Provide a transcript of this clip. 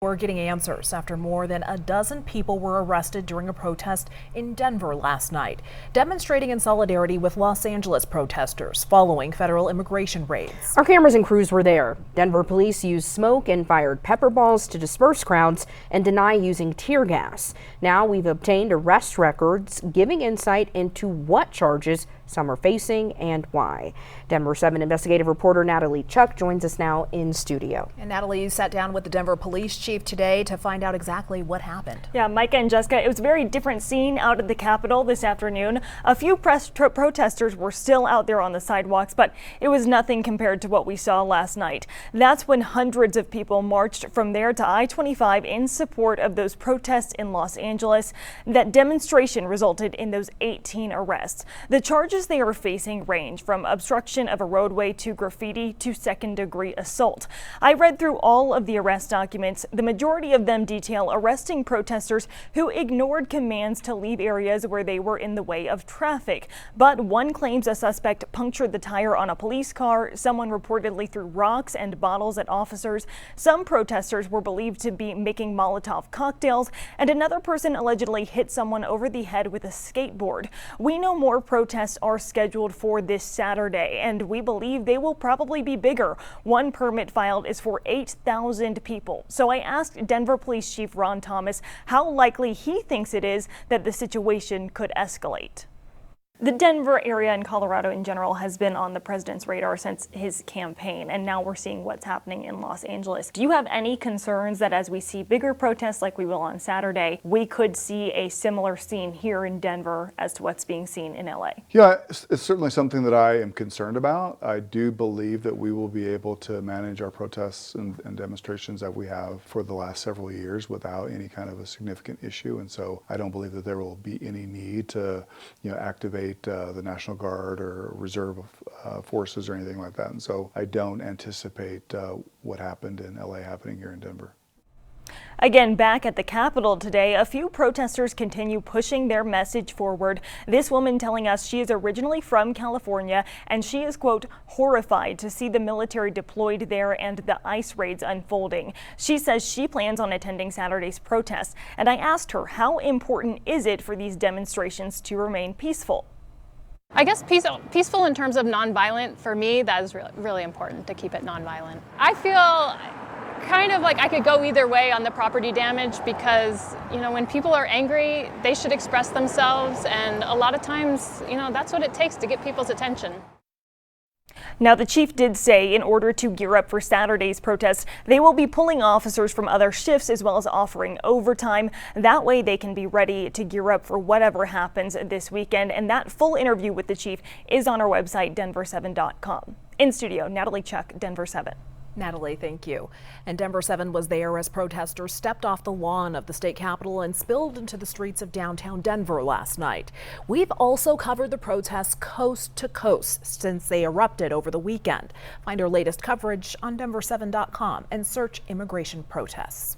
We're getting answers after more than a dozen people were arrested during a protest in Denver last night, demonstrating in solidarity with Los Angeles protesters following federal immigration raids. Our cameras and crews were there. Denver police used smoke and fired pepper balls to disperse crowds and deny using tear gas. Now we've obtained arrest records giving insight into what charges some are facing and why. Denver7 investigative reporter Natalie Chuck joins us now in studio. And Natalie, you sat down with the Denver police chief today to find out exactly what happened. Yeah, Micah and Jessica, it was a very different scene out at the Capitol this afternoon. A few protesters were still out there on the sidewalks, but it was nothing compared to what we saw last night. That's when hundreds of people marched from there to I-25 in support of those protests in Los Angeles. That demonstration resulted in those 18 arrests. The charges they are facing range from obstruction of a roadway to graffiti to second-degree assault. I read through all of the arrest documents. The majority of them detail arresting protesters who ignored commands to leave areas where they were in the way of traffic. But one claims a suspect punctured the tire on a police car. Someone reportedly threw rocks and bottles at officers. Some protesters were believed to be making Molotov cocktails, and another person allegedly hit someone over the head with a skateboard. We know more protests are scheduled for this Saturday, and we believe they will probably be bigger. One permit filed is for 8,000 people. So I asked Denver Police Chief Ron Thomas how likely he thinks it is that the situation could escalate. The Denver area and Colorado in general has been on the president's radar since his campaign, and now we're seeing what's happening in Los Angeles. Do you have any concerns that as we see bigger protests like we will on Saturday, we could see a similar scene here in Denver as to what's being seen in LA? Yeah, it's certainly something that I am concerned about. I do believe that we will be able to manage our protests and demonstrations that we have for the last several years without any kind of a significant issue, and so I don't believe that there will be any need to, activate the National Guard or reserve forces or anything like that. And so I don't anticipate what happened in LA happening here in Denver. Again, back at the Capitol today, a few protesters continue pushing their message forward. This woman telling us she is originally from California and she is, quote, horrified to see the military deployed there and the ICE raids unfolding. She says she plans on attending Saturday's protest, and I asked her how important is it for these demonstrations to remain peaceful. I guess peaceful in terms of nonviolent, for me, that is really important to keep it nonviolent. I feel kind of like I could go either way on the property damage because, when people are angry, they should express themselves, and a lot of times, that's what it takes to get people's attention. Now, the chief did say in order to gear up for Saturday's protest, they will be pulling officers from other shifts as well as offering overtime. That way they can be ready to gear up for whatever happens this weekend. And that full interview with the chief is on our website, Denver7.com. In studio, Natalie Chuck, Denver7. Natalie, thank you. And Denver7 was there as protesters stepped off the lawn of the state capitol and spilled into the streets of downtown Denver last night. We've also covered the protests coast to coast since they erupted over the weekend. Find our latest coverage on Denver7.com and search immigration protests.